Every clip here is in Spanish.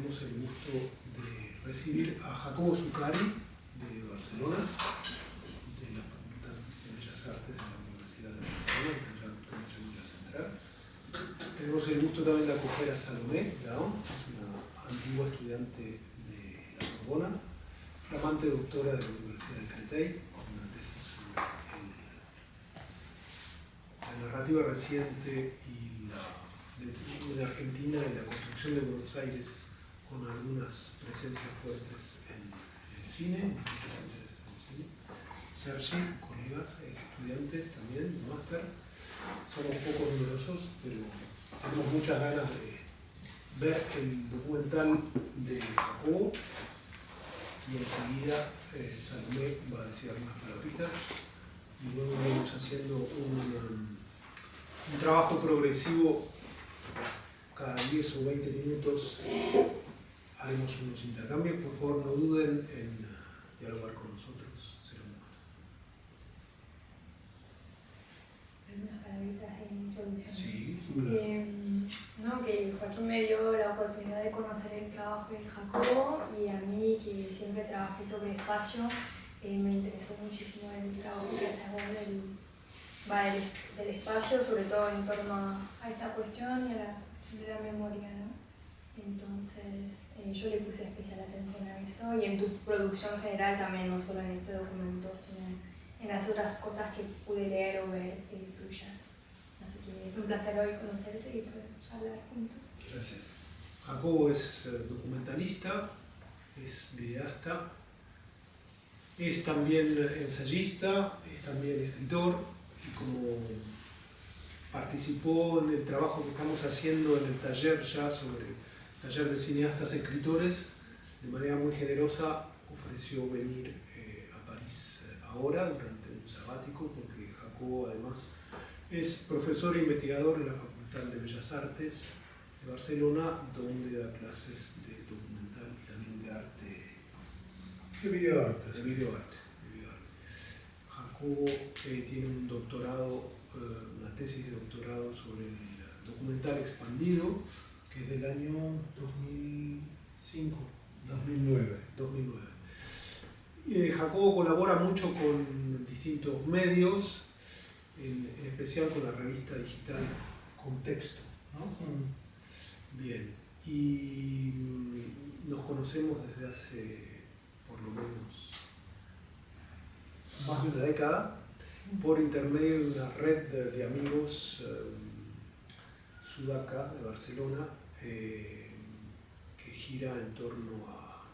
tenemos el gusto de recibir a Jacobo Zuccari de Barcelona, de la Facultad de Bellas Artes de la Universidad de Barcelona, que ya muchas entrar. Tenemos el gusto también de acoger a Salomé Daon, que es una antigua estudiante de la Sorbona, flamante doctora de la Universidad de Créteil, con una tesis sobre la narrativa reciente y de Argentina y la construcción de Buenos Aires, con algunas presencias fuertes en el cine, muchos intereses en el cine. Sergi, colegas, estudiantes también, de máster. Somos poco numerosos, pero tenemos muchas ganas de ver el documental de Jacobo, y enseguida Salomé va a decir algunas palabritas y luego vamos haciendo un trabajo progresivo. Cada 10 o 20 minutos haremos unos intercambios. Por favor, no duden en dialogar con nosotros. Será un gusto. Algunas palabritas de introducción. Sí. No, que Joaquín me dio la oportunidad de conocer el trabajo de Jacobo, y a mí, que siempre trabajé sobre espacio, me interesó muchísimo el trabajo que haces vos del espacio, sobre todo en torno a esta cuestión y a la cuestión de la memoria, ¿no? Entonces yo le puse especial atención a eso, y en tu producción general también, no solo en este documento, sino en las otras cosas que pude leer o ver tuyas. Así que es un placer hoy conocerte y poder hablar juntos. Gracias. Jacobo es documentalista, es videasta, es también ensayista, es también escritor, y como participó en el trabajo que estamos haciendo en el taller ya sobre taller de cineastas escritores, de manera muy generosa ofreció venir a París ahora durante un sabático, porque Jacobo además es profesor e investigador en la Facultad de Bellas Artes de Barcelona, donde da clases de documental y también de arte, de videoarte. De videoarte. Jacobo tiene un doctorado, una tesis de doctorado sobre el documental expandido, que es del año 2005. 2009. Jacobo colabora mucho con distintos medios, en especial con la revista digital Contexto, ¿no? Bien, y nos conocemos desde hace por lo menos más de una década, por intermedio de una red de amigos sudaca de Barcelona, que gira en torno a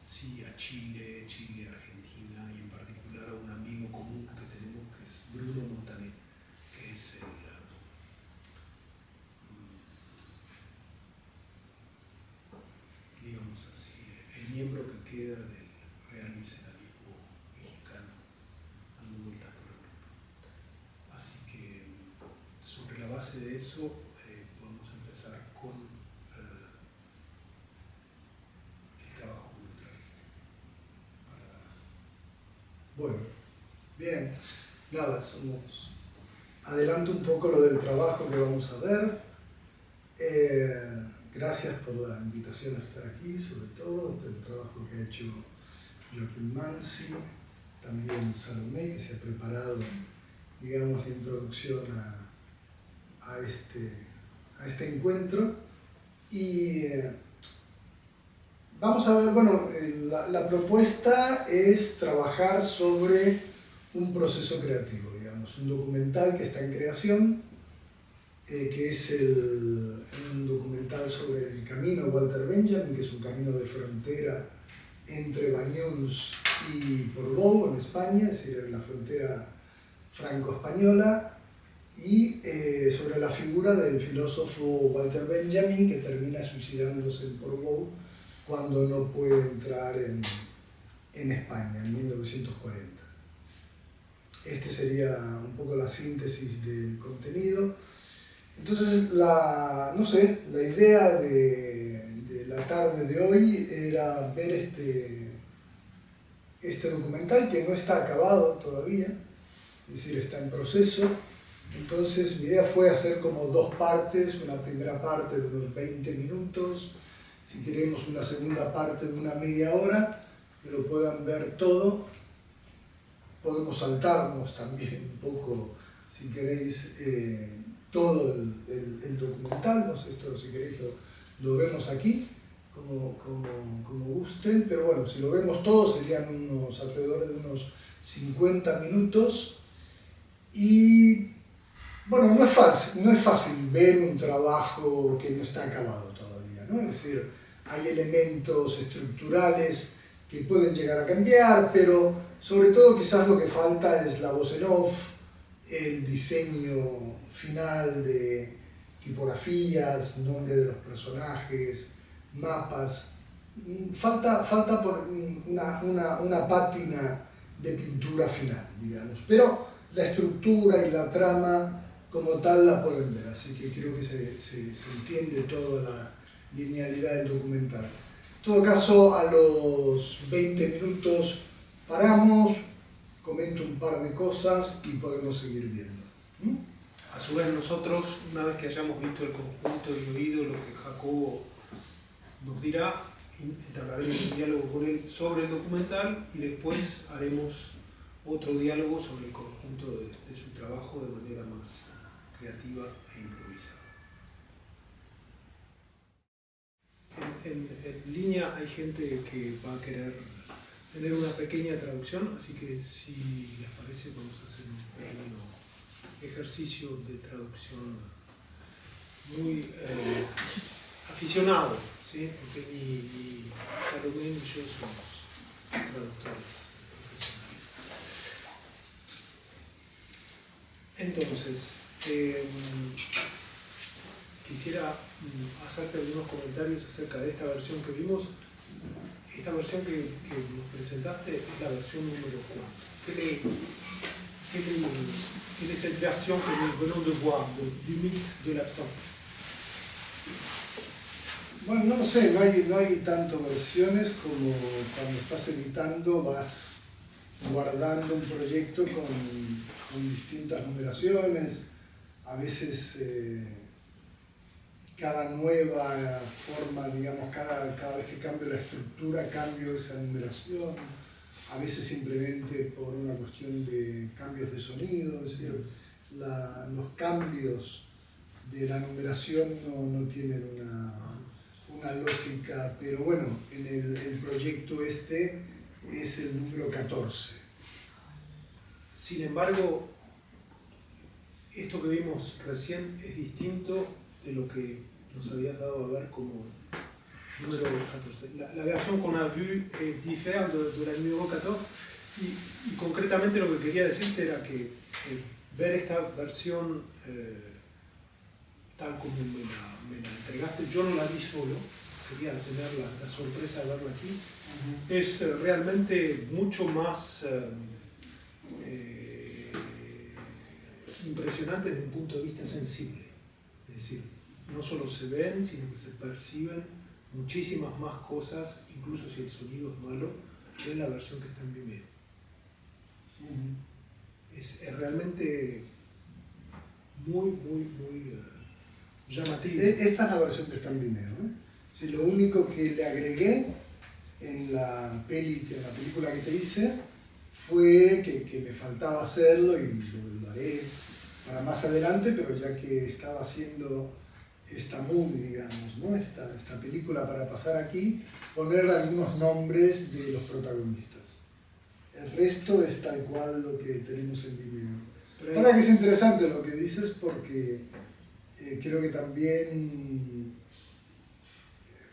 Chile, Argentina, y en particular a un amigo común que tenemos, que es Bruno Montaner, que es digamos así, el miembro que queda del real miseranismo mexicano dando vueltas por el mundo. Así que sobre la base de eso podemos empezar con el trabajo con nuestra lista. Bueno, bien. Nada, adelanto un poco lo del trabajo que vamos a ver. Gracias por la invitación a estar aquí, sobre todo el trabajo que ha hecho Joaquín Mansi, también Salomé, que se ha preparado, digamos, la introducción a este encuentro. Y vamos a ver, bueno, la propuesta es trabajar sobre un proceso creativo, digamos, un documental que está en creación, que es un documental sobre el camino Walter Benjamin, que es un camino de frontera entre Bañuls y Portbou, en España, es decir, en la frontera franco-española, y sobre la figura del filósofo Walter Benjamin, que termina suicidándose en Portbou cuando no puede entrar en España, en 1940. Este sería un poco la síntesis del contenido. Entonces, la idea de la tarde de hoy era ver este documental, que no está acabado todavía, es decir, está en proceso. Entonces mi idea fue hacer como dos partes, una primera parte de unos 20 minutos si queremos una segunda parte de una media hora, que lo puedan ver todo. Podemos saltarnos también un poco, si queréis, todo el documental, no sé, esto si queréis lo vemos aquí, como gusten, pero bueno, si lo vemos todo serían alrededor de unos 50 minutos. Y bueno, no es fácil ver un trabajo que no está acabado todavía, ¿no? Es decir, hay elementos estructurales que pueden llegar a cambiar, pero sobre todo quizás lo que falta es la voz en off, el diseño final de tipografías, nombre de los personajes, mapas. Falta por una pátina de pintura final, digamos, pero la estructura y la trama como tal la pueden ver, así que creo que se entiende toda la linealidad del documental. En todo caso, a los 20 minutos paramos, comento un par de cosas y podemos seguir viendo. A su vez nosotros, una vez que hayamos visto el conjunto y oído lo que Jacobo nos dirá, entablaremos un diálogo con él sobre el documental y después haremos otro diálogo sobre el conjunto de su trabajo de manera más creativa e improvisada. En línea hay gente que va a querer tener una pequeña traducción, así que si les parece vamos a hacer un pequeño ejercicio de traducción muy aficionado, ¿sí? Porque mi Salomé y yo somos traductores profesionales. Entonces, quisiera hacerte algunos comentarios acerca de esta versión que vimos. Esta versión que nos presentaste es la versión número 4. Quelle est cette version que nous venons de voir, du mythe de l'absent? Bueno, no lo sé, no hay tanto versiones como cuando estás editando vas guardando un proyecto con distintas numeraciones, a veces cada nueva forma, digamos, cada vez que cambio la estructura cambio esa numeración, a veces simplemente por una cuestión de cambios de sonido, es decir, los cambios de la numeración no tienen una lógica, pero bueno, en el proyecto este es el número 14. Sin embargo, esto que vimos recién es distinto de lo que nos habías dado a ver como número 14. La versión qu'on a vue diffère de la número 14 y concretamente lo que quería decirte era que ver esta versión tal como me la entregaste, yo no la vi solo, quería tener la sorpresa de verla aquí, es realmente mucho más impresionante desde un punto de vista sensible. Es decir, no solo se ven, sino que se perciben muchísimas más cosas, incluso si el sonido es malo, que en la versión que está en Vimeo. Es realmente muy llamativo. Esta es la versión que está en Vimeo, ¿eh? Sí, lo único que le agregué en la película que te hice fue que me faltaba hacerlo y lo haré para más adelante, pero ya que estaba haciendo esta movie, digamos, ¿no? esta película para pasar aquí, poner algunos nombres de los protagonistas. El resto es tal cual lo que tenemos en Vimeo. Ahora que es interesante lo que dices porque creo que también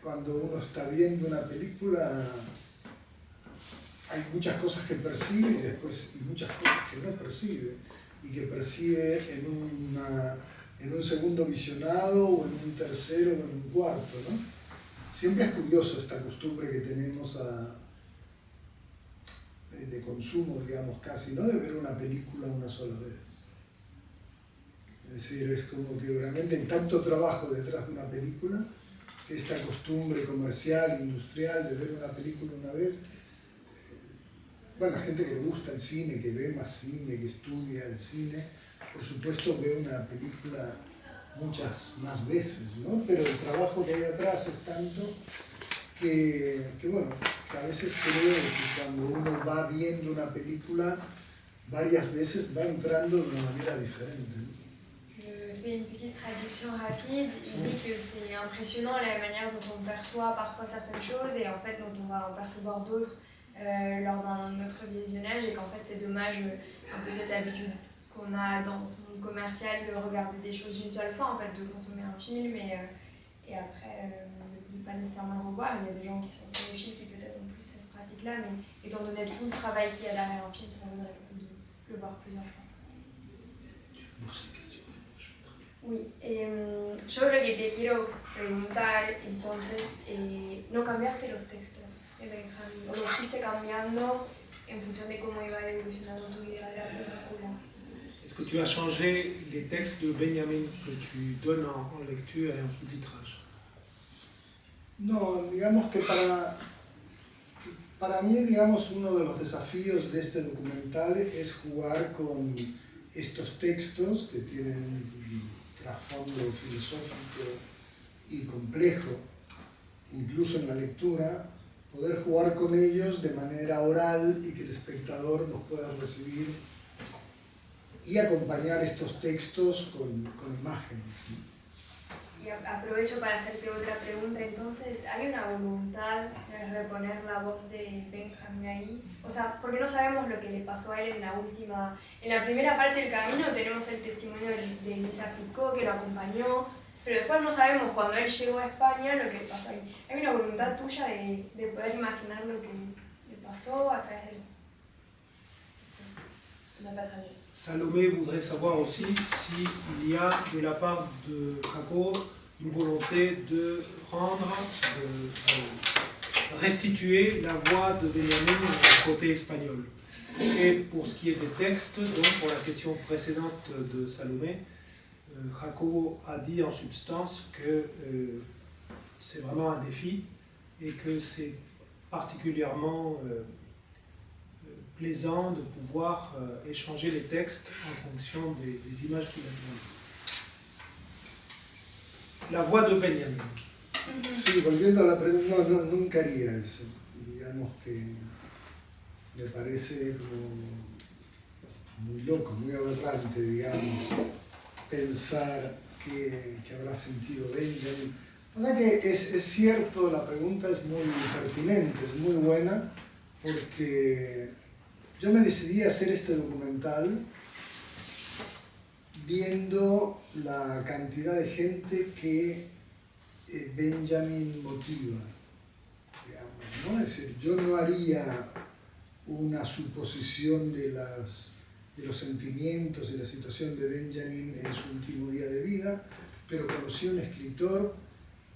cuando uno está viendo una película hay muchas cosas que percibe y muchas cosas que no percibe y que percibe en un segundo visionado o en un tercero o en un cuarto, ¿no? Siempre es curioso esta costumbre que tenemos de consumo, digamos, casi, ¿no? De ver una película una sola vez. Es decir, es como que realmente hay tanto trabajo detrás de una película que esta costumbre comercial, industrial, de ver una película una vez, bueno, la gente que le gusta el cine, que ve más cine, que estudia el cine, por supuesto ve una película muchas más veces, ¿no? Pero el trabajo que hay atrás es tanto que bueno, que a veces creo que cuando uno va viendo una película varias veces va entrando de una manera diferente, ¿no? Je fais une petite traduction rapide. Il dit que c'est impressionnant la manière dont on perçoit parfois certaines choses et en fait dont on va en percevoir d'autres lors d'un autre visionnage et qu'en fait c'est dommage un peu cette habitude qu'on a dans ce monde commercial de regarder des choses une seule fois, en fait, de consommer un film et après de ne pas nécessairement le revoir. Il y a des gens qui sont cinéphiles qui peut-être ont plus cette pratique-là, mais étant donné tout le travail qu'il y a derrière un film, ça vaudrait le coup de le voir plusieurs fois. Oui, yo lo que te quiero preguntar entonces, ¿no cambiaste los textos de Benjamín? ¿O lo fuiste cambiando en función de cómo iba evolucionando tu idea de la película? Est-ce que tu as changé les textes de Benjamin que tu donnes en lecture et en sous-titrage? No, digamos que para mí, digamos, uno de los desafíos de este documental es jugar con estos textos que tienen un trasfondo filosófico y complejo, incluso en la lectura, poder jugar con ellos de manera oral y que el espectador los pueda recibir y acompañar estos textos con imágenes, ¿no? Y aprovecho para hacerte otra pregunta, entonces, ¿hay una voluntad de reponer la voz de Benjamín ahí? O sea, porque no sabemos lo que le pasó a él en la primera parte del camino tenemos el testimonio de Lisa Ficó que lo acompañó, pero después no sabemos cuando él llegó a España lo que le pasó ahí. ¿Hay una voluntad tuya de poder imaginar lo que le pasó a través de la tragedia? Salomé voudrait savoir aussi s'il y a de la part de Jaco une volonté de rendre, de restituer la voix de Benjamin au côté espagnol. Et pour ce qui est des textes, donc pour la question précédente de Salomé, Jaco a dit en substance que c'est vraiment un défi et que c'est particulièrement plaisant de pouvoir échanger les textes en fonction des images qu'il a demandées. La voix de Benjamin. Sí, volviendo a la pregunta, no, nunca haría eso. Digamos que me parece como muy loco, muy aberrante, digamos, pensar que habrá sentido Benjamin. O sea que es cierto, la pregunta es muy pertinente, es muy buena, porque yo me decidí a hacer este documental viendo la cantidad de gente que Benjamin motiva, digamos, ¿no? Es decir, yo no haría una suposición de los sentimientos y la situación de Benjamin en su último día de vida, pero conocí a un escritor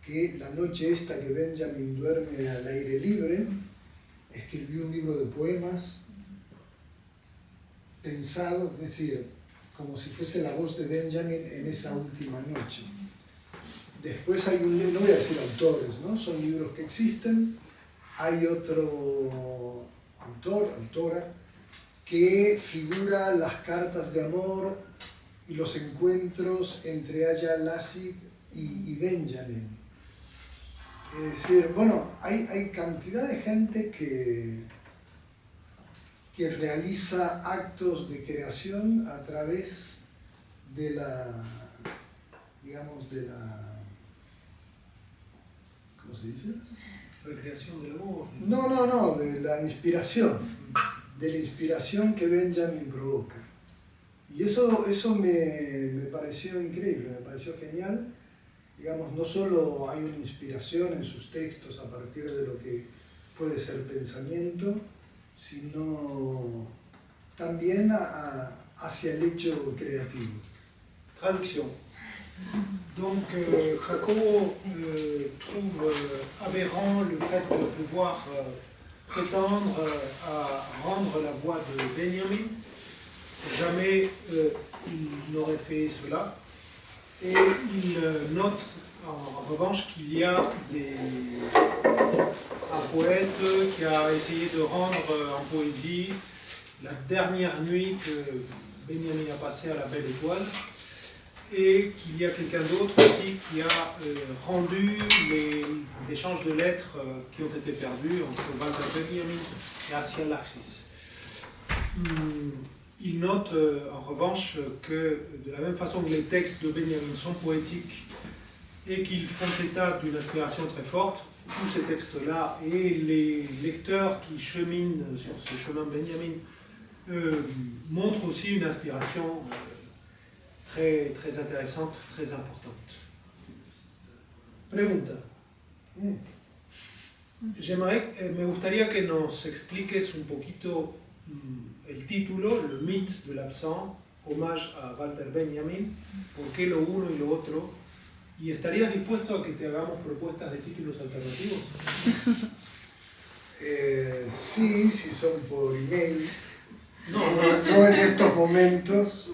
que la noche esta que Benjamin duerme al aire libre, escribió un libro de poemas pensado, es decir, como si fuese la voz de Benjamin en esa última noche. Después hay un libro, no voy a decir autores, ¿no? Son libros que existen. Hay otro autora, que figura las cartas de amor y los encuentros entre Aya Lassi y Benjamin. Es decir, bueno, hay cantidad de gente que realiza actos de creación a través de ¿cómo se dice? Recreación del amor. No, de la inspiración que Benjamin provoca. Y eso me pareció increíble, me pareció genial. Digamos, no solo hay una inspiración en sus textos a partir de lo que puede ser pensamiento, sino también hacia el hecho creativo. Traduction. Donc, Jaco trouve aberrant le fait de pouvoir prétendre à rendre la voix de Benjamin. Jamais il n'aurait fait cela. Et il note en revanche qu'il y a un poète qui a essayé de rendre en poésie la dernière nuit que Benjamin a passée à la Belle Étoile. et qu'il y a quelqu'un d'autre aussi qui a rendu l'échange de lettres qui ont été perdus entre Walter Benjamin et Asia Lachis. Il note en revanche que de la même façon que les textes de Benjamin sont poétiques et qu'ils font état d'une inspiration très forte, tous ces textes-là et les lecteurs qui cheminent sur ce chemin de Benjamin montrent aussi une inspiration très, très intéressante, très importante. Pregunta. Me gustaría que nos expliques un poquito el título, Le mythe de l'absent, hommage a Walter Benjamin, por qué lo uno y lo otro, y estarías dispuesto a que te hagamos propuestas de títulos alternativos. Sí, si son por email, No, en estos momentos.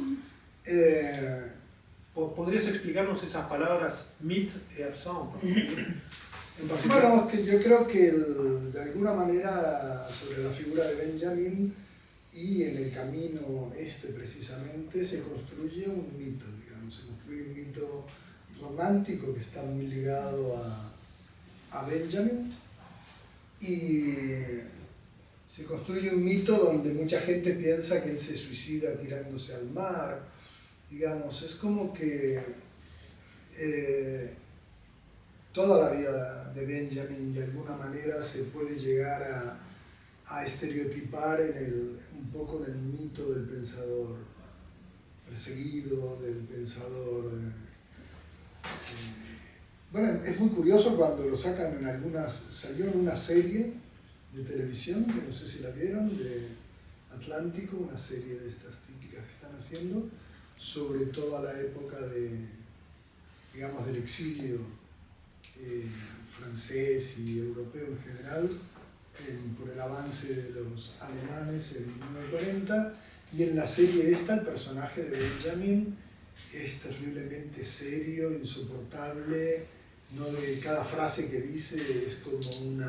¿Podrías explicarnos esas palabras mythe y absent en particular? Bueno, es que yo creo que de alguna manera sobre la figura de Benjamin y en el camino precisamente se construye un mito, digamos, se construye un mito romántico que está muy ligado a Benjamin y se construye un mito donde mucha gente piensa que él se suicida tirándose al mar, digamos, es como que toda la vida de Benjamin de alguna manera se puede llegar a estereotipar un poco en el mito del pensador perseguido, del pensador... Bueno, es muy curioso cuando lo sacan salió en una serie de televisión, que no sé si la vieron, de Atlántico, una serie de estas típicas que están haciendo, sobre toda la época digamos, del exilio francés y europeo en general, por el avance de los alemanes en 1940, y en la serie el personaje de Benjamin es terriblemente serio, insoportable, no de cada frase que dice es como un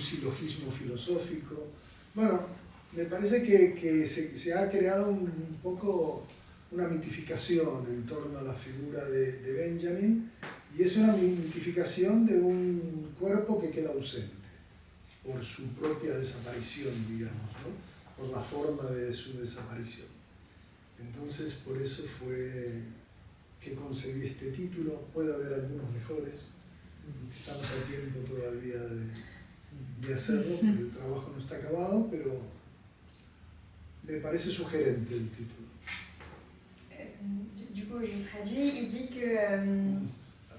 silogismo filosófico. Bueno, me parece que se ha creado un poco una mitificación en torno a la figura de Benjamin, y es una mitificación de un cuerpo que queda ausente por su propia desaparición, digamos, ¿no? Por la forma de su desaparición. Entonces, por eso fue que conseguí este título. Puede haber algunos mejores, estamos a tiempo todavía de hacerlo, porque el trabajo no está acabado, pero me parece sugerente el título. Du coup, je traduis, il dit que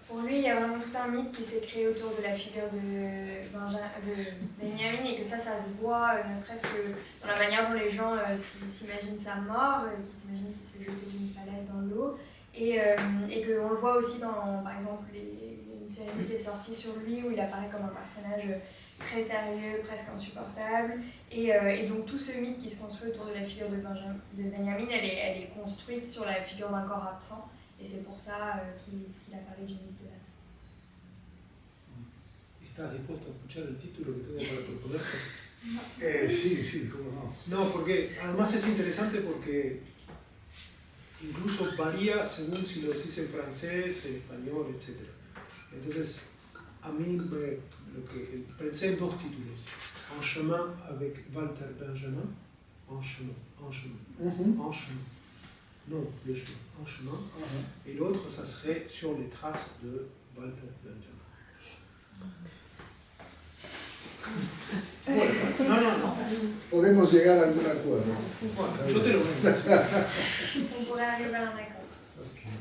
pour lui, il y a vraiment tout un mythe qui s'est créé autour de la figure de Benjamin et que ça se voit, ne serait-ce que dans la manière dont les gens s'imaginent sa mort, qui s'imaginent qu'il s'est jeté d'une falaise dans l'eau, et qu'on le voit aussi dans, par exemple, une série qui est sortie sur lui où il apparaît comme un personnage très sérieux, presque insupportable, et donc tout ce mythe qui se construit autour de la figure de Benjamin, elle est construite sur la figure d'un corps absent, et c'est pour ça qu'il a parlé du mythe de l'absent. ¿Estás dispuesto a escuchar el título que tengo para proponerte? Sí, cómo no. No, porque además es interesante porque incluso varía según si lo decís en francés, en español, etc. Entonces, a mí pensé en dos títulos. En chemin avec Walter Benjamin, en chemin. Non, le chemin, en chemin. Et l'autre, ça serait sur les traces de Walter Benjamin. Bueno, no. Podemos llegar a algún acuerdo. Bueno, yo te lo vendo. On pourrait arriver à un accord. Okay.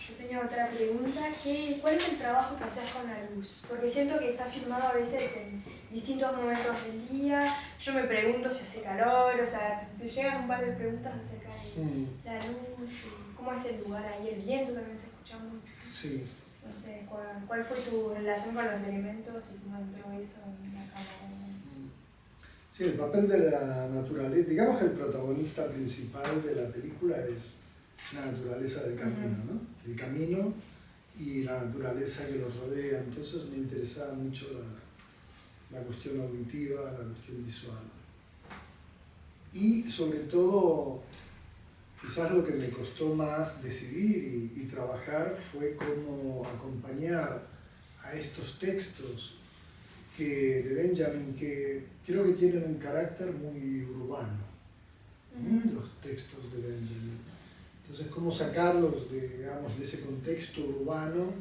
Yo tenía otra pregunta, ¿cuál es el trabajo que haces con la luz? Porque siento que está filmado a veces en distintos momentos del día, yo me pregunto si hace calor, o sea, te llegan un par de preguntas acerca de la luz, cómo es el lugar ahí, el viento también se escucha mucho. Sí. Entonces, ¿cuál fue tu relación con los elementos y cómo entró eso en la cámara? Sí, el papel de la naturaleza, digamos que el protagonista principal de la película es la naturaleza del camino, ¿no? El camino y la naturaleza que los rodea. Entonces me interesaba mucho la cuestión auditiva, la cuestión visual. Y sobre todo, quizás lo que me costó más decidir y trabajar fue cómo acompañar a estos textos de Benjamin, que creo que tienen un carácter muy urbano, los textos de Benjamin. Entonces, cómo sacarlos digamos, de ese contexto urbano,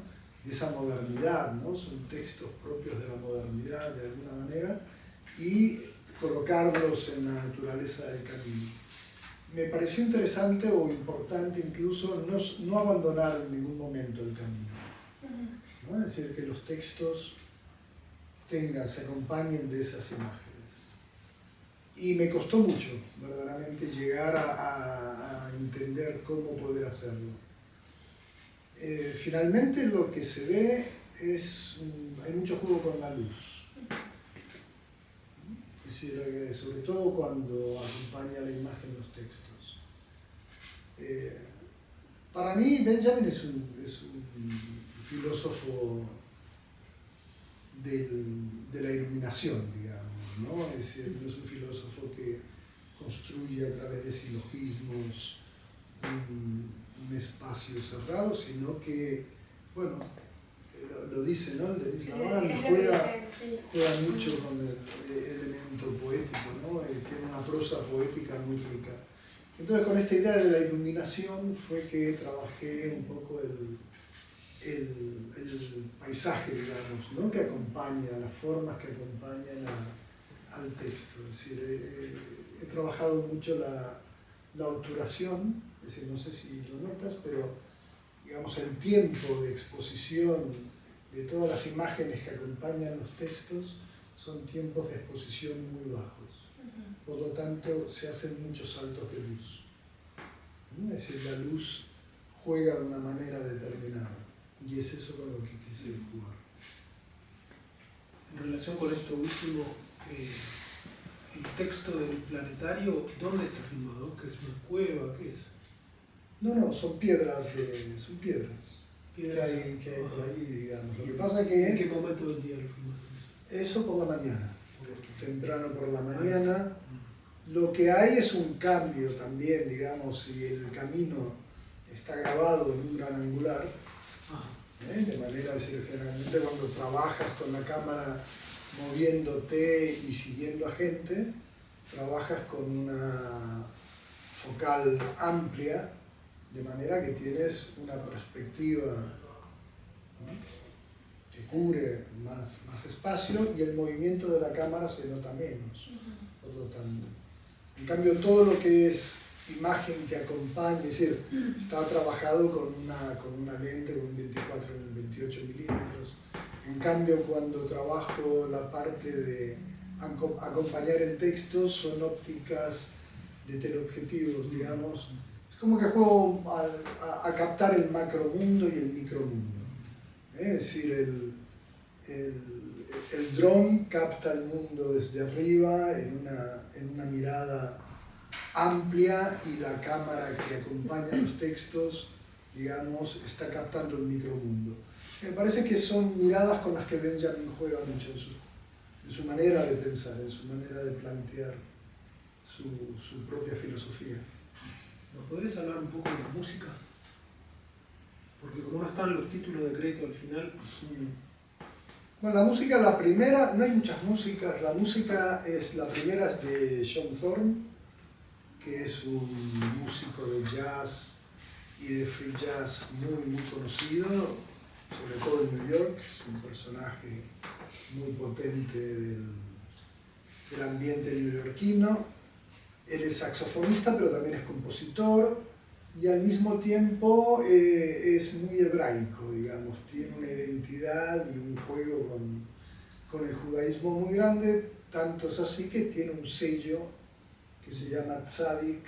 de esa modernidad, ¿no? Son textos propios de la modernidad de alguna manera, y colocarlos en la naturaleza del camino. Me pareció interesante o importante incluso no abandonar en ningún momento el camino, ¿no? Es decir, que los textos se acompañen de esas imágenes. Y me costó mucho, verdaderamente, llegar a entender cómo poder hacerlo. Finalmente lo que se ve hay mucho juego con la luz. Es decir, sobre todo cuando acompaña la imagen los textos. Para mí Benjamin es un filósofo de la iluminación, digamos, ¿no? Es decir, no es un filósofo que construye a través de silogismos un espacio cerrado, sino que, bueno, lo dice, ¿no? Denis Lavand juega mucho con el elemento poético, ¿no? Tiene una prosa poética muy rica. Entonces, con esta idea de la iluminación fue que trabajé un poco el paisaje, digamos, ¿no? Que acompaña, las formas que acompañan al texto. Es decir, he trabajado mucho la obturación, es decir, no sé si lo notas, pero digamos el tiempo de exposición de todas las imágenes que acompañan los textos son tiempos de exposición muy bajos. Por lo tanto, se hacen muchos saltos de luz. Es decir, la luz juega de una manera determinada. Y es eso con lo que quise jugar. En relación con esto último, el texto del planetario, ¿dónde está filmado? ¿Qué es una cueva? ¿Qué es? No, son piedras. Piedras que hay por ahí, digamos. Lo que pasa es que... ¿En qué momento del día lo filmaste? Eso por la mañana. Temprano por la mañana. Lo que hay es un cambio también, digamos, si el camino está grabado en un gran angular, de manera, es decir, generalmente cuando trabajas con la cámara moviéndote y siguiendo a gente, trabajas con una focal amplia, de manera que tienes una perspectiva, ¿no? Que cubre más espacio y el movimiento de la cámara se nota menos. Por lo tanto, en cambio, todo lo que es imagen que acompaña, es decir, está trabajado con una lente, con un 24 y un 28 milímetros. En cambio, cuando trabajo la parte de acompañar el texto, son ópticas de teleobjetivos, digamos. Es como que juego a captar el macromundo y el micromundo. Es decir, el dron capta el mundo desde arriba en una mirada amplia y la cámara que acompaña los textos, digamos, está captando el micromundo. Me parece que son miradas con las que Benjamin juega mucho en su manera de pensar, en su manera de plantear su propia filosofía. ¿Nos podrías hablar un poco de la música? Porque como no están los títulos de crédito al final... Bueno, la música, la primera, no hay muchas músicas, la primera es de John Thorne, que es un músico de jazz y de free jazz muy conocido, sobre todo en New York. Es un personaje muy potente del ambiente neoyorquino. Él es saxofonista, pero también es compositor, y al mismo tiempo es muy hebraico, digamos. Tiene una identidad y un juego con el judaísmo muy grande, tanto es así que tiene un sello que se llama Tzadik,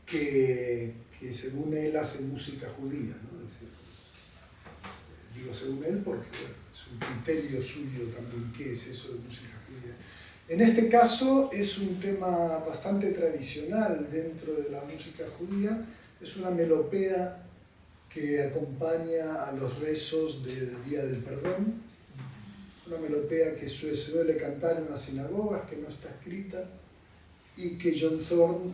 que según él hace música judía, ¿no? Es decir, digo según él porque es un criterio suyo también qué es eso de música judía. En este caso es un tema bastante tradicional dentro de la música judía, es una melopea que acompaña a los rezos del Día del Perdón. una melopea que se suele cantar en las sinagogas, que no está escrita, y que John Thorne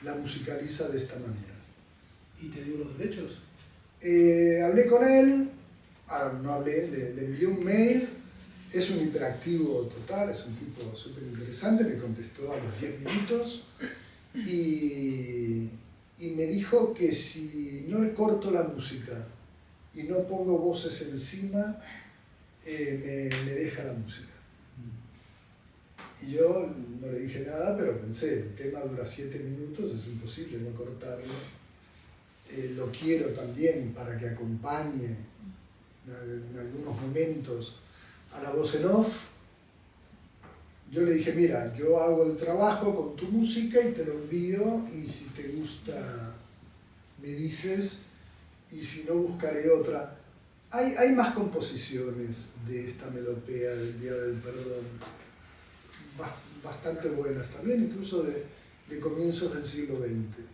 la musicaliza de esta manera. ¿Y te dio los derechos? Hablé con él, no hablé, le envié un mail, es un hiperactivo total, es un tipo súper interesante, me contestó a los 10 minutos y me dijo que si no le corto la música y no pongo voces encima, me deja la música. Y yo no le dije nada, pero pensé, el tema dura 7 minutos, es imposible no cortarlo. Lo quiero también para que acompañe en algunos momentos a la voz en off. Yo le dije, mira, yo hago el trabajo con tu música y te lo envío, y si te gusta me dices, y si no buscaré otra. Hay más composiciones de esta melopea del Día del Perdón, bastante buenas también, incluso de comienzos del siglo XX.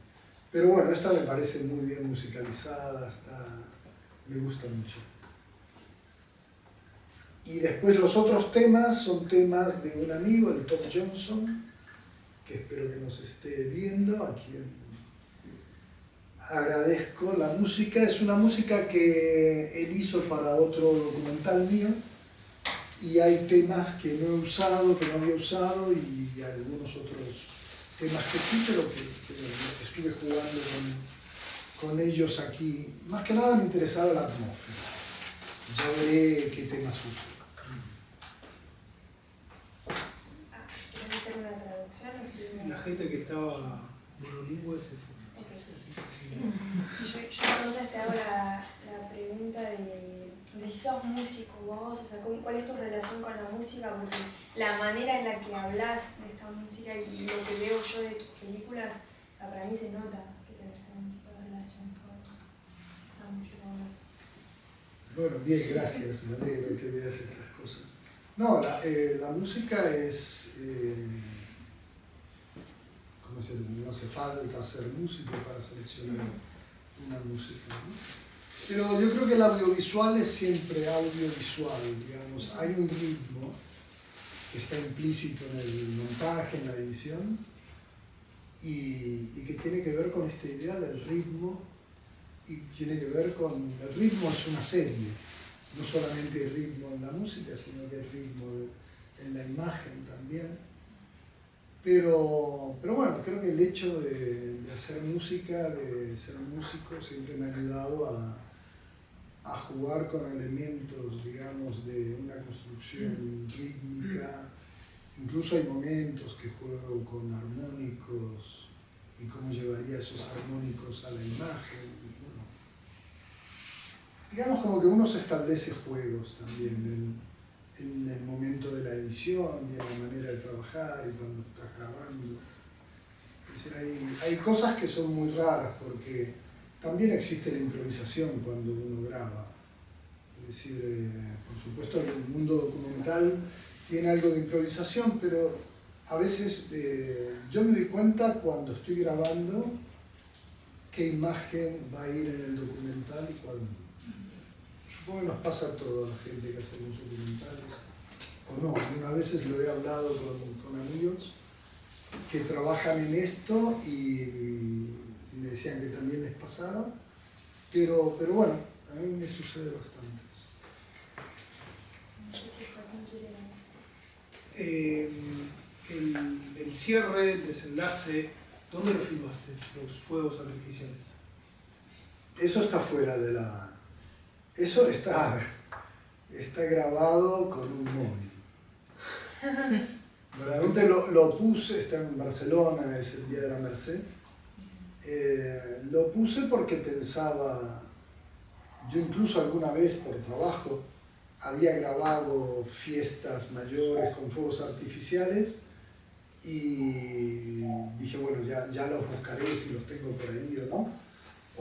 Pero bueno, esta me parece muy bien musicalizada, me gusta mucho. Y después los otros temas son temas de un amigo, el Tom Johnson, que espero que nos esté viendo, a quien agradezco la música. Es una música que él hizo para otro documental mío, y hay temas que no he usado, que no había usado, y algunos otros temas que sí, pero que estuve jugando con ellos aquí. Más que nada me interesaba la atmósfera. Ya veré qué temas uso. ¿Quieres hacer una traducción o si La gente que estaba monolingüe se fue. Okay. Así que sí. Yo entonces te hago la pregunta de si sos músico vos, o sea, ¿cuál es tu relación con la música? Porque la manera en la que hablas de esta música y lo que veo yo de tus películas, o sea, para mí se nota que tenés algún tipo de relación con la música. Bueno, bien, gracias, me alegro que veas estas cosas. No, la música es... ¿cómo se dice? No hace falta ser músico para seleccionar una música, ¿no? Pero yo creo que el audiovisual es siempre audiovisual, digamos. Hay un ritmo que está implícito en el montaje, en la edición, y que tiene que ver con esta idea del ritmo, y tiene que ver con... El ritmo es una serie, no solamente el ritmo en la música, sino que el ritmo en la imagen también. Pero bueno, creo que el hecho de hacer música, de ser músico, siempre me ha ayudado a jugar con elementos, digamos, de una construcción rítmica. Incluso hay momentos que juego con armónicos y cómo llevaría esos armónicos a la imagen. Bueno, digamos como que uno se establece juegos también en el momento de la edición y en la manera de trabajar y cuando estás grabando. Es decir, hay cosas que son muy raras porque también existe la improvisación cuando uno graba. Es decir, por supuesto el mundo documental tiene algo de improvisación, pero a veces yo me doy cuenta cuando estoy grabando qué imagen va a ir en el documental y cuál no. Supongo que nos pasa a toda la gente que hacemos documentales, o no. Una veces lo he hablado con amigos que trabajan en esto y me decían que también les pasaba, pero bueno, a mí me sucede bastante. El cierre, el desenlace, ¿dónde lo filmaste? Los fuegos artificiales. Eso está fuera de la... Eso está grabado con un móvil. Verdaderamente lo puse, está en Barcelona, es el Día de la Merced. Lo puse porque pensaba, yo incluso alguna vez por trabajo había grabado fiestas mayores con fuegos artificiales y dije, bueno, ya los buscaré si los tengo por ahí o no.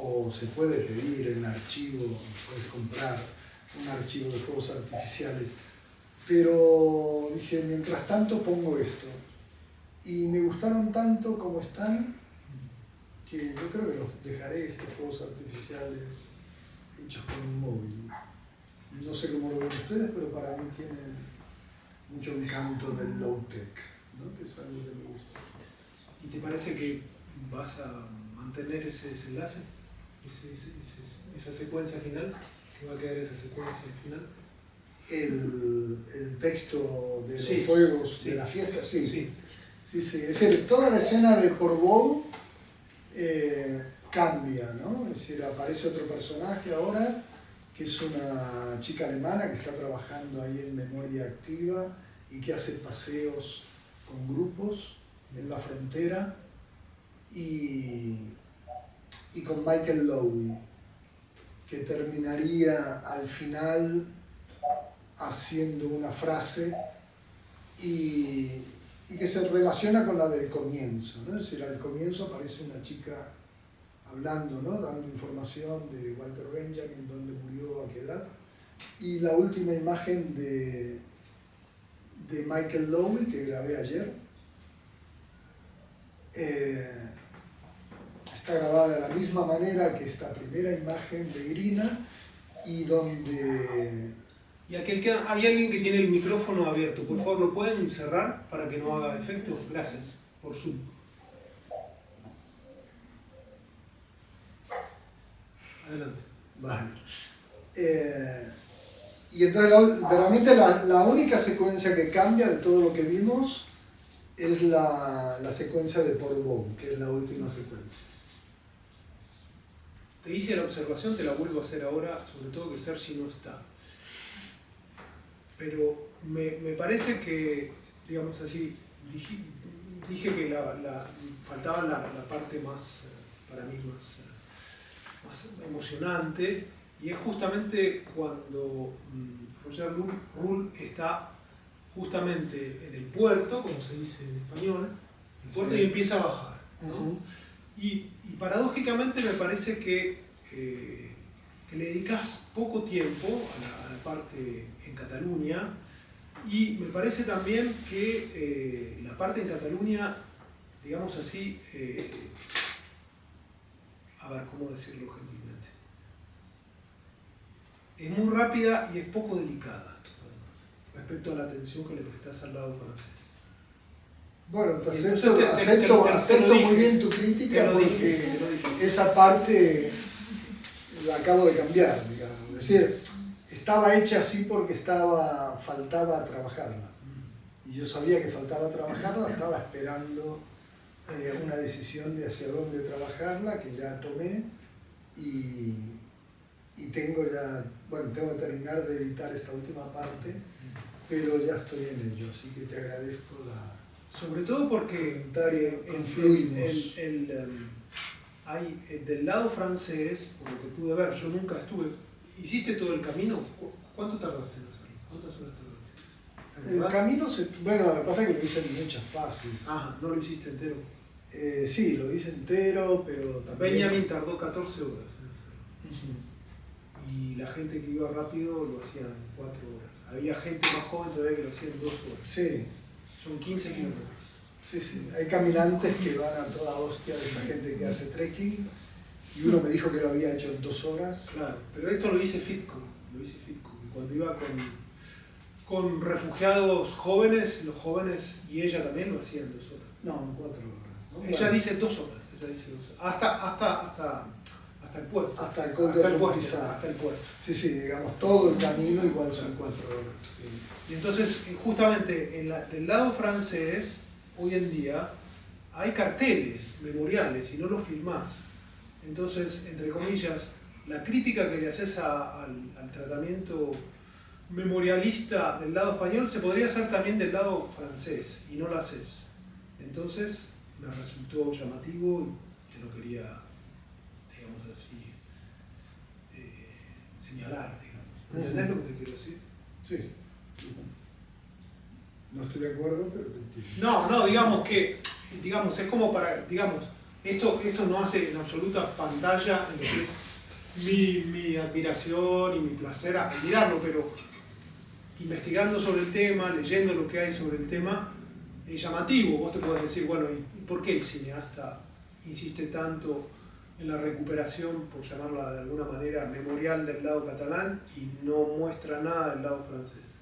O se puede pedir en archivo, puedes comprar un archivo de fuegos artificiales. Pero dije, mientras tanto pongo esto. Y me gustaron tanto como están, que yo creo que los dejaré, estos fuegos artificiales hechos con un móvil. No sé cómo lo ven ustedes, pero para mí tiene mucho encanto del low-tech, ¿no? Que es algo que me gusta. ¿Y te parece que vas a mantener ese desenlace? Esa secuencia final? ¿Qué va a quedar esa secuencia final? El texto de los Sí, fuegos sí, de la fiesta, sí. Sí. Sí, sí. Es decir, toda la escena de Portbou cambia, ¿no? Es decir, aparece otro personaje ahora, que es una chica alemana que está trabajando ahí en memoria activa y que hace paseos con grupos en la frontera, y con Michael Lowy, que terminaría al final haciendo una frase y que se relaciona con la del comienzo, ¿no? Es decir, al comienzo aparece una chica hablando, ¿no? Dando información de Walter Benjamin, dónde murió, a qué edad, y la última imagen de Michael Lowy que grabé ayer está grabada de la misma manera que esta primera imagen de Irina, y donde... Y hay alguien que tiene el micrófono abierto, por favor, ¿lo pueden cerrar para que no haga efecto? Gracias, por Zoom. Adelante. Vale. Y entonces realmente la única secuencia que cambia de todo lo que vimos es la secuencia de Portbou, que es la última secuencia. Te hice la observación, te la vuelvo a hacer ahora, sobre todo que Sergi no está. Pero me parece que, digamos así, dije que faltaba la parte más, para mí, más emocionante, y es justamente cuando Roger Rull está justamente en el puerto, como se dice en español, el puerto, sí, y empieza a bajar, ¿no? Y paradójicamente me parece que le dedicas poco tiempo a la parte en Cataluña, y me parece también que la parte en Cataluña, digamos así, a ver, ¿cómo decirlo gentilmente? Es muy rápida y es poco delicada, además, respecto a la atención que le prestas al lado francés. Bueno, acepto muy bien tu crítica, porque esa parte la acabo de cambiar, digamos. Es decir, estaba hecha así porque faltaba trabajarla. Y yo sabía que faltaba trabajarla, estaba esperando una decisión de hacia dónde trabajarla, que ya tomé, y tengo que terminar de editar esta última parte, pero ya estoy en ello, así que te agradezco sobre todo porque confluimos. Hay del lado francés, por lo que pude ver, yo nunca estuve. ¿Hiciste todo el camino? ¿Cuánto tardaste en hacerlo? ¿Cuántas horas tardaste? El camino, bueno, lo que pasa es que lo hice en muchas fases. Ah, ¿no lo hiciste entero? Sí, lo hice entero, pero también... Benjamin tardó 14 horas en hacerlo. Y la gente que iba rápido lo hacía en 4 horas. Había gente más joven todavía que lo hacía en 2 horas. Sí. Son 15 kilómetros. Sí, sí. Hay caminantes que van a toda hostia de esta gente que hace trekking, y uno me dijo que lo había hecho en 2 horas. Claro, pero esto lo hice Fitco. Y cuando iba con refugiados jóvenes, los jóvenes y ella también lo hacían en 2 horas. No, en 4 horas. ¿No? Ella dice 2 horas. Hasta el puerto. Hasta el puerto. Hasta el puerto. Sí, sí, digamos, todo el camino igual son 4 horas. Sí. Y entonces, justamente, del lado francés, hoy en día, hay carteles memoriales y no los filmás. Entonces, entre comillas, la crítica que le haces al tratamiento memorialista del lado español se podría hacer también del lado francés, y no lo haces. Entonces, me resultó llamativo y te lo quería, digamos así, señalar, digamos. ¿Entendés lo que te quiero decir? Sí. No estoy de acuerdo, pero te entiendo. No, digamos, es como para, digamos, esto no hace en absoluta pantalla en lo que es mi admiración y mi placer a mirarlo, pero investigando sobre el tema, leyendo lo que hay sobre el tema, es llamativo. Vos te podés decir, bueno, ¿y por qué el cineasta insiste tanto en la recuperación, por llamarla de alguna manera, memorial del lado catalán y no muestra nada del lado francés.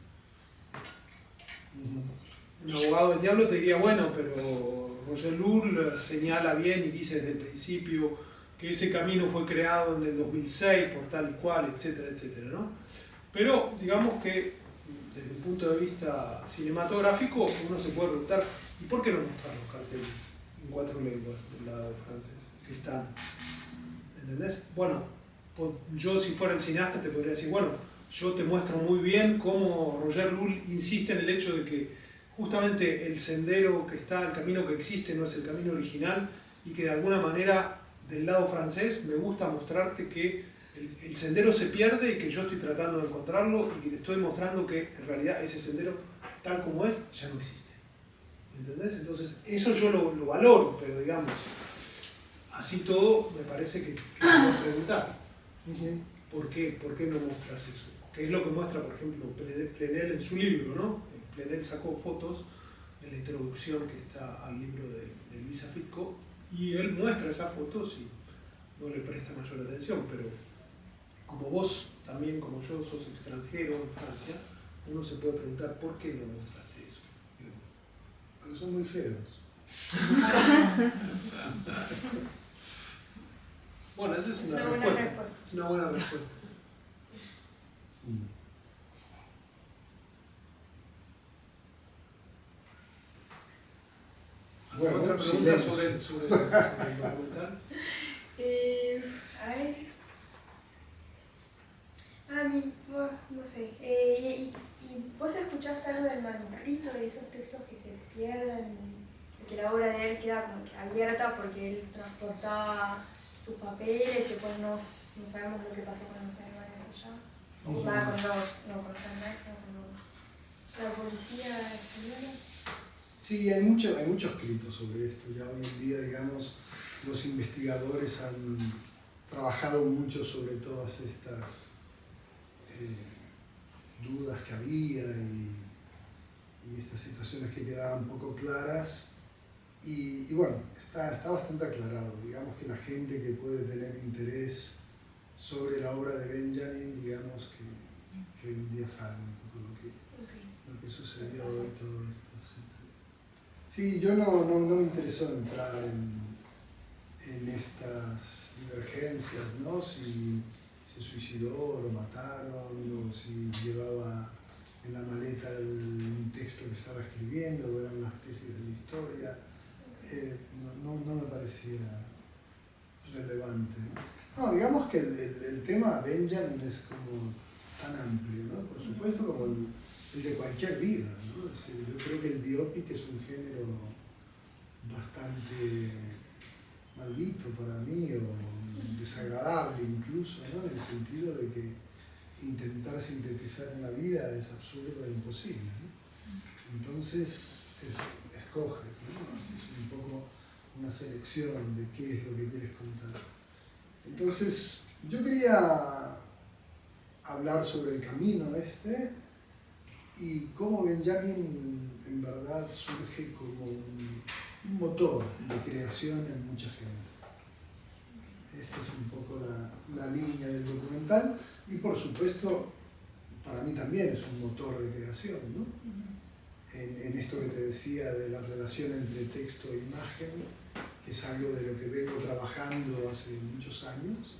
Un abogado del diablo te diría, bueno, pero Roger Lull señala bien y dice desde el principio que ese camino fue creado en el 2006 por tal y cual, etcétera, etcétera, ¿no? Pero digamos que desde el punto de vista cinematográfico uno se puede preguntar, ¿y por qué no mostrar los carteles en 4 lenguas del lado francés? Que están, ¿entendés? Bueno, yo si fuera el cineasta te podría decir, bueno, yo te muestro muy bien cómo Roger Lull insiste en el hecho de que justamente el sendero que está, el camino que existe no es el camino original y que de alguna manera del lado francés me gusta mostrarte que el sendero se pierde y que yo estoy tratando de encontrarlo y que te estoy mostrando que en realidad ese sendero tal como es ya no existe. ¿Entendés? Entonces eso yo lo valoro, pero digamos, así todo me parece que debemos preguntar. ¿Por qué no muestras eso? Que es lo que muestra, por ejemplo, Plenel en su libro, ¿no? Plenel sacó fotos en la introducción que está al libro de Luisa Fitco y él muestra esas fotos y no le presta mayor atención, pero como vos también, como yo, sos extranjero en Francia, uno se puede preguntar ¿por qué no mostraste eso? Porque son muy feos. Bueno, esa es una buena respuesta. Es una buena respuesta. Bueno, ¿Otra pregunta sobre el documental? A ver. No sé. ¿Y vos escuchaste algo del manuscrito, de esos textos que se pierden? Que la obra de él queda como que abierta porque él transportaba sus papeles y después no sabemos lo que pasó con los alemanes allá. Con la policía española. Sí, hay mucho escrito sobre esto. Ya hoy en día, digamos, los investigadores han trabajado mucho sobre todas estas dudas que había y estas situaciones que quedaban poco claras. Y bueno, está bastante aclarado. Digamos que la gente que puede tener interés sobre la obra de Benjamin, digamos que hoy en día sabe un poco lo que sucedió y todo esto. Sí, yo no me interesó entrar en estas divergencias, ¿no? Si se suicidó, lo mataron, o si llevaba en la maleta un texto que estaba escribiendo, o eran las tesis de la historia. No me parecía relevante, ¿no? No, digamos que el tema Benjamin es como tan amplio, ¿no? Por supuesto como el de cualquier vida, ¿no? Es decir, yo creo que el biopic es un género bastante maldito para mí, o desagradable incluso, ¿no? En el sentido de que intentar sintetizar una vida es absurdo e imposible, ¿no? Entonces, escoge, ¿no? Es un poco una selección de qué es lo que quieres contar. Entonces, yo quería hablar sobre el camino y cómo Benjamin en verdad surge como un motor de creación en mucha gente. Esta es un poco la línea del documental y por supuesto para mí también es un motor de creación, ¿no? En esto que te decía de la relación entre texto e imagen, que es algo de lo que vengo trabajando hace muchos años.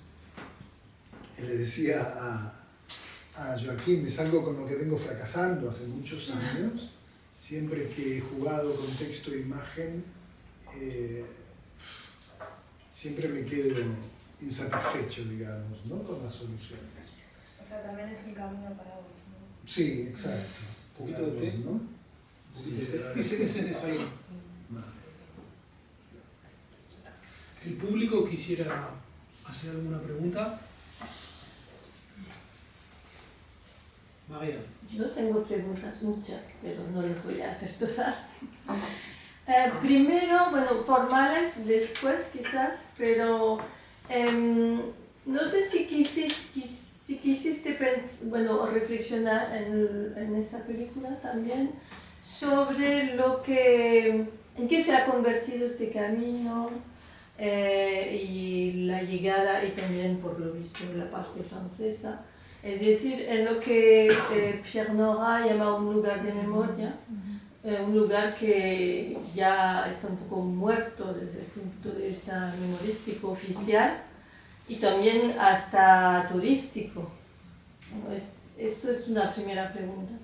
Le decía a Joaquín, es algo con lo que vengo fracasando hace muchos años. Siempre que he jugado con texto e imagen, siempre me quedo insatisfecho, digamos, ¿no? Con las soluciones. O sea, también es un camino para vos, ¿no? Sí, exacto. Un poquito de té, ¿no? Ese es ahí. ¿El público quisiera hacer alguna pregunta? María. Yo tengo preguntas muchas, pero no las voy a hacer todas. Primero, bueno, formales, después quizás, pero no sé si quisiste reflexionar en esta película también sobre en qué se ha convertido este camino, y la llegada, y también por lo visto la parte francesa. Es decir, en lo que Pierre Nora llama un lugar de memoria, un lugar que ya está un poco muerto desde el punto de vista memorístico oficial y también hasta turístico. Bueno, esto es una primera pregunta.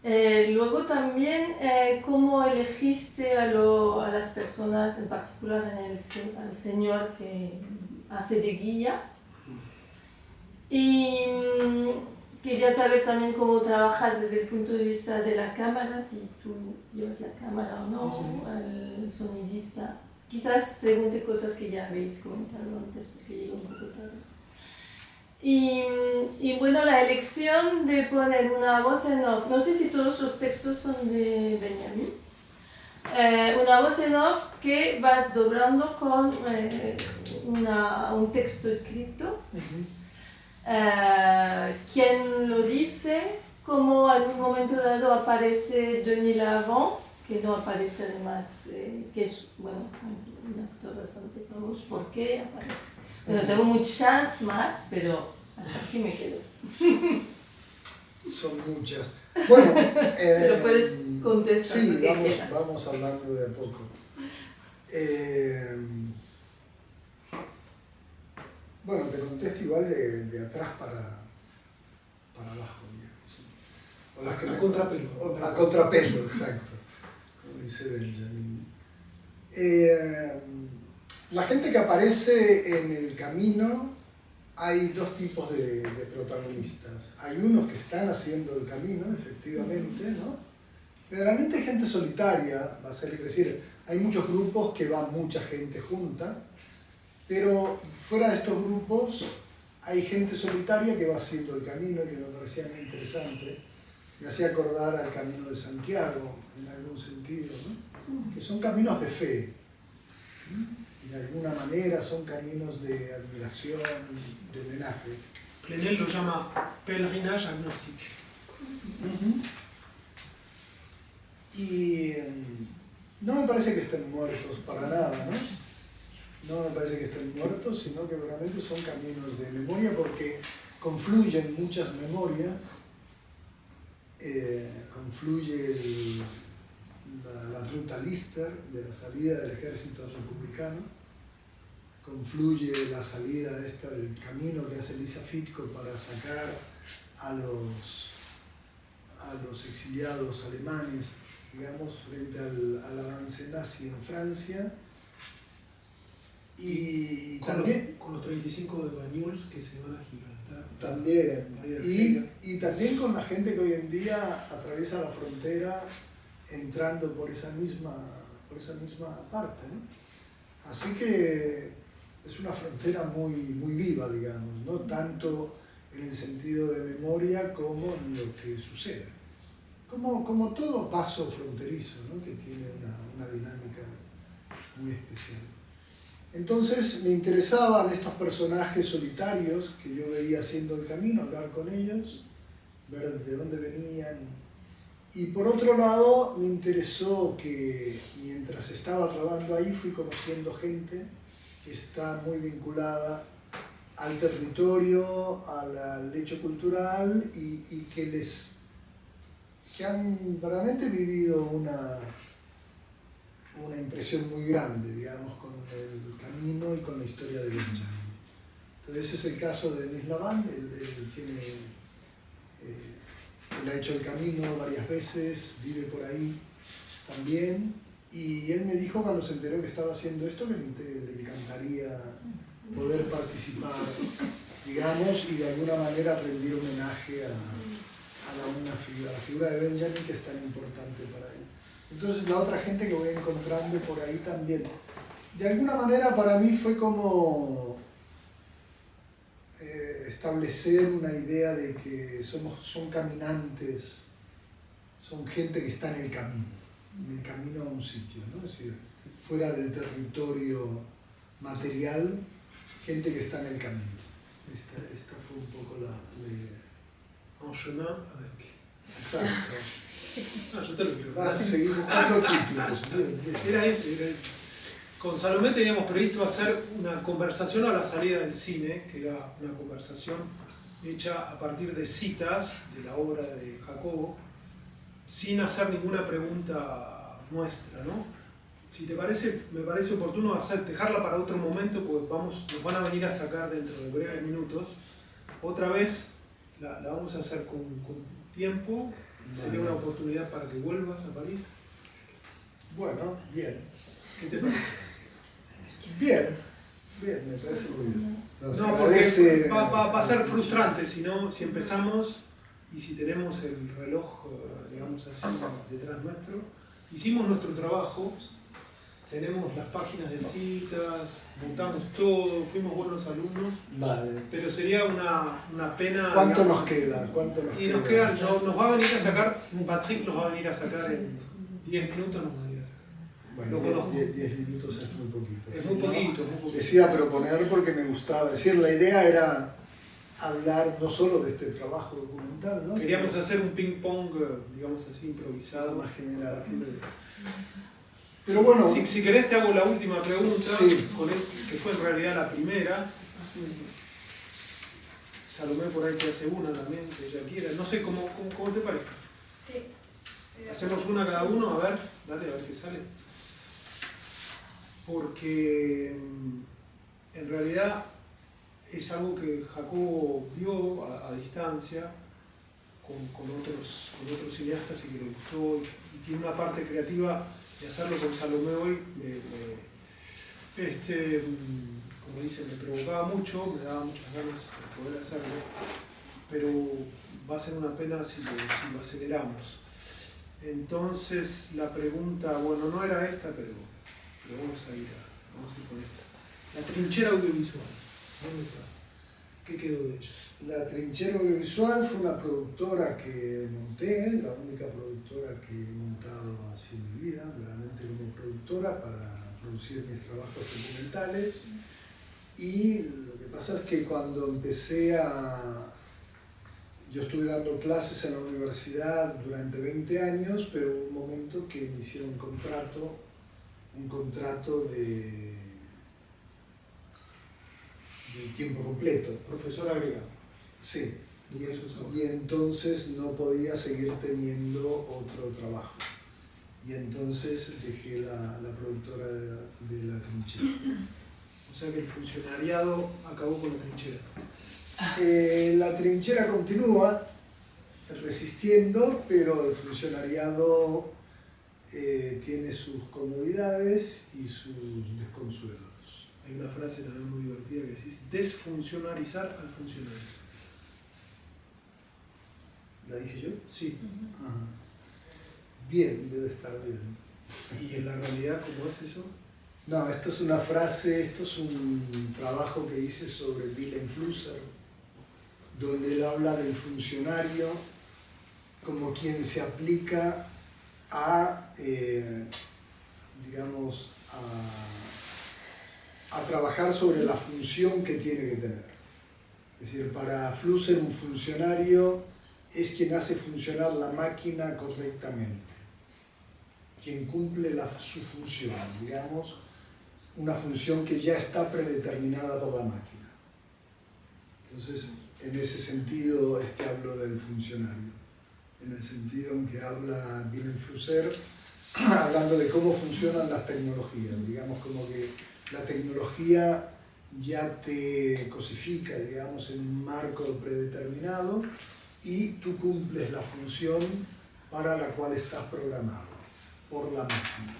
Luego también, ¿cómo elegiste a las personas, en particular al señor que hace de guía? Y quería saber también cómo trabajas desde el punto de vista de la cámara, si tú llevas la cámara o no, al sonidista. Quizás pregunte cosas que ya habéis comentado antes, porque llego un poco tarde. Y bueno, la elección de poner una voz en off, no sé si todos los textos son de Benjamin, una voz en off que vas doblando con un texto escrito. ¿Quién lo dice? Como en un momento dado aparece Denis Lavant, que no aparece además, que es bueno, un actor bastante famoso. ¿Por qué aparece? Bueno, tengo muchas más, pero hasta aquí me quedo. Son muchas. Bueno, pero puedes contestar. Sí, vamos hablando de a poco. Bueno, te contesto igual de atrás para abajo, digamos. O las que a contrapelo. A contrapelo, exacto. Como dice Benjamin. La gente que aparece en el camino, hay dos tipos de protagonistas. Hay unos que están haciendo el camino, efectivamente, ¿no? Generalmente hay gente solitaria, va a ser decir, hay muchos grupos que va mucha gente junta, pero fuera de estos grupos hay gente solitaria que va haciendo el camino, que me parecía muy interesante. Me hacía acordar al Camino de Santiago, en algún sentido, ¿no? Que son caminos de fe. De alguna manera son caminos de admiración, de homenaje. Plenel lo llama pèlerinage agnostique. Y no me parece que estén muertos para nada, ¿no? No me parece que estén muertos, sino que realmente son caminos de memoria porque confluyen muchas memorias, confluye la ruta Lister de la salida del ejército republicano, confluye la salida esta del camino que hace Lisa Fitko para sacar a los exiliados alemanes, digamos, frente al avance nazi en Francia. Y también con los 35 de Banyuls que se van a Gibraltar. También. Y también con la gente que hoy en día atraviesa la frontera entrando por esa misma parte, ¿no? Así que es una frontera muy, muy viva, digamos, no tanto en el sentido de memoria como en lo que sucede. Como todo paso fronterizo, ¿no? Que tiene una dinámica muy especial. Entonces me interesaban estos personajes solitarios que yo veía haciendo el camino, hablar con ellos, ver de dónde venían. Y por otro lado me interesó que mientras estaba trabajando ahí fui conociendo gente que está muy vinculada al territorio, al hecho cultural y que han verdaderamente vivido una impresión muy grande, digamos, con el camino y con la historia de Benjamin. Entonces ese es el caso de Denis Lavant. Él ha hecho el camino varias veces, vive por ahí también, y él me dijo cuando se enteró que estaba haciendo esto que le encantaría poder participar, digamos, y de alguna manera rendir homenaje a la figura de Benjamin, que es tan importante para él. Entonces la otra gente que voy encontrando por ahí también. De alguna manera para mí fue como establecer una idea de que son caminantes, son gente que está en el camino a un sitio, ¿no? Es decir, fuera del territorio material, gente que está en el camino. Esta fue un poco la idea. En chemin avec. Exacto. Ah, yo te lo quiero. Vas a seguir buscando títulos. Bien. Era ese. Con Salomé teníamos previsto hacer una conversación a la salida del cine, que era una conversación hecha a partir de citas de la obra de Jacobo, sin hacer ninguna pregunta nuestra, ¿no? Si te parece, me parece oportuno dejarla para otro momento, porque nos van a venir a sacar dentro de breves minutos. Otra vez la vamos a hacer con tiempo, sería una oportunidad para que vuelvas a París. Bueno, bien. ¿Qué te parece? Bien, me parece muy bien. Entonces, No, porque va a ser frustrante si empezamos y si tenemos el reloj, digamos así, detrás nuestro. Hicimos nuestro trabajo, tenemos las páginas de citas, montamos todo, fuimos buenos alumnos, Vale. pero sería una pena... ¿Cuánto digamos, nos queda? Y nos quedan, nos va a venir a sacar, Patrick nos va a venir a sacar en 10 minutos, nos va a venir a sacar. Bueno, 10 minutos es muy poquito. Es muy poquito, muy poquito. Decía proponer porque me gustaba. Es decir, la idea era hablar no solo de este trabajo documental, ¿no? Queríamos hacer un ping-pong, digamos así, improvisado. Más general. Pero bueno... Si querés te hago la última pregunta, sí. Que fue en realidad la primera. Salomé por ahí te hace una también, que ella quiera. No sé cómo te parece. Sí. Hacemos una cada uno, a ver, dale, a ver qué sale. Porque en realidad es algo que Jacobo vio a distancia con otros cineastas y que le gustó y tiene una parte creativa de hacerlo con Salomé hoy. Como dicen, me provocaba mucho, me daba muchas ganas de poder hacerlo, pero va a ser una pena si lo aceleramos. Entonces la pregunta, bueno, no era esta, pero vamos a ir con esta. La trinchera audiovisual, ¿dónde está? ¿Qué quedó de ella? La Trinchera Audiovisual fue una productora que monté, la única productora que he montado así en mi vida, realmente como productora para producir mis trabajos documentales. Y lo que pasa es que cuando yo estuve dando clases en la universidad durante 20 años, pero hubo un momento que me hicieron un contrato de tiempo completo. Profesor agregado. Sí, y entonces no podía seguir teniendo otro trabajo. Y entonces dejé la productora de La Trinchera. O sea que el funcionariado acabó con La Trinchera. La Trinchera continúa resistiendo, pero el funcionariado tiene sus comodidades y sus desconsuelos. Hay una frase también muy divertida que decís, desfuncionarizar al funcionario. ¿La dije yo? Sí. Ajá. Bien, debe estar bien. ¿Y en la realidad cómo es eso? No, esto es una frase, esto es un trabajo que hice sobre Wilhelm Flusser, donde él habla del funcionario como quien se aplica a, digamos, a trabajar sobre la función que tiene que tener. Es decir, para Flusser un funcionario es quien hace funcionar la máquina correctamente, quien cumple su función, digamos, una función que ya está predeterminada por la máquina. Entonces, en ese sentido es que hablo del funcionario, en el sentido en que habla Wilhelm Flusser, hablando de cómo funcionan las tecnologías, digamos como que la tecnología ya te cosifica, digamos, en un marco predeterminado y tú cumples la función para la cual estás programado por la máquina.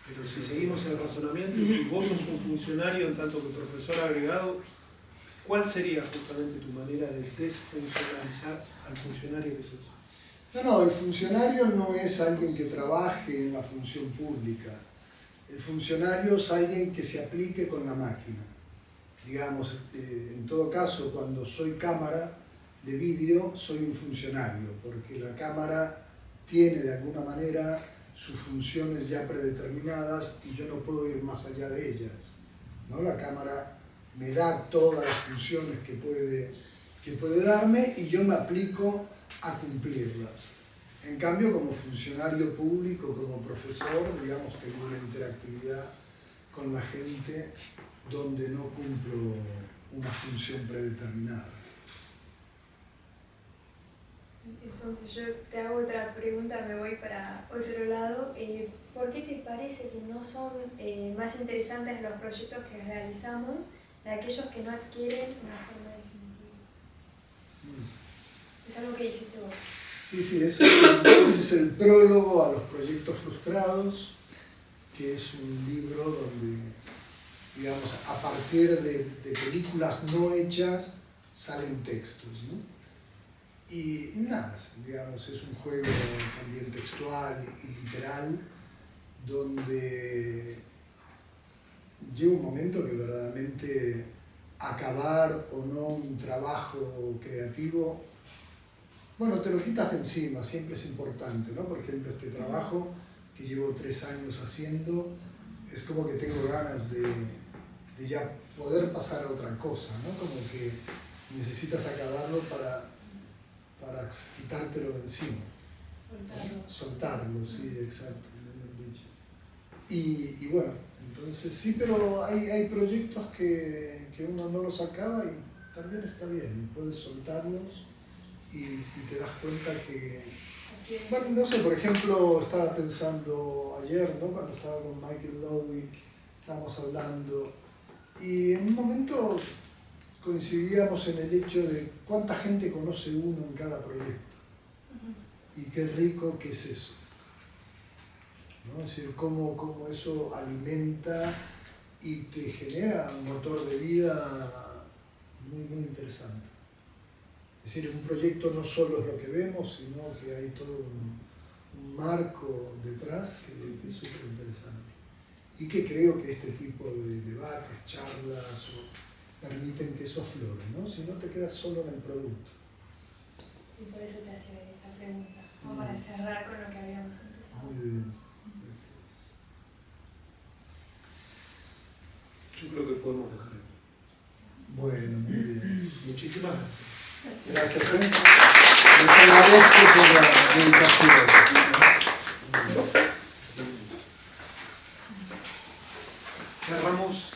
Pero si seguimos el razonamiento, si vos sos un funcionario en tanto que profesor agregado, ¿cuál sería justamente tu manera de desfuncionalizar al funcionario que sos? No, el funcionario no es alguien que trabaje en la función pública. El funcionario es alguien que se aplique con la máquina. Digamos, en todo caso, cuando soy cámara de vídeo, soy un funcionario, porque la cámara tiene de alguna manera sus funciones ya predeterminadas y yo no puedo ir más allá de ellas, ¿no? La cámara me da todas las funciones que puede darme y yo me aplico a cumplirlas. En cambio, como funcionario público, como profesor, digamos, tengo una interactividad con la gente donde no cumplo una función predeterminada. Entonces yo te hago otra pregunta, me voy para otro lado. ¿Por qué te parece que no son más interesantes los proyectos que realizamos de aquellos que no adquieren una forma definitiva? Es algo que dijiste vos. Sí, ese es el prólogo a los proyectos frustrados, que es un libro donde, digamos, a partir de películas no hechas salen textos, ¿no? Y nada, digamos, es un juego también textual y literal, donde llega un momento que verdaderamente acabar o no un trabajo creativo, bueno, te lo quitas de encima, siempre es importante, ¿no? Por ejemplo, este trabajo que llevo 3 años haciendo, es como que tengo ganas de ya poder pasar a otra cosa, ¿no? Como que necesitas acabarlo para quitártelo de encima. Soltarlo, sí, exacto. Y bueno, entonces sí, pero hay proyectos que uno no los acaba y también está bien, puedes soltarlos y te das cuenta que, bueno, no sé, por ejemplo, estaba pensando ayer, ¿no? Cuando estaba con Michael Lowy, estábamos hablando y en un momento coincidíamos en el hecho de cuánta gente conoce uno en cada proyecto y qué rico que es eso, ¿no? Es decir, cómo eso alimenta y te genera un motor de vida muy, muy interesante. Es decir, un proyecto no solo es lo que vemos, sino que hay todo un marco detrás que es súper interesante y que creo que este tipo de debates, charlas permiten que eso flore, ¿no? Si no te quedas solo en el producto. Y por eso te hacía esa pregunta, ¿no? Para cerrar con lo que habíamos empezado. Muy bien, gracias. Yo creo que podemos dejar aquí. Bueno, muy bien. Muchísimas gracias. Gracias, les agradezco por la dedicación. Cerramos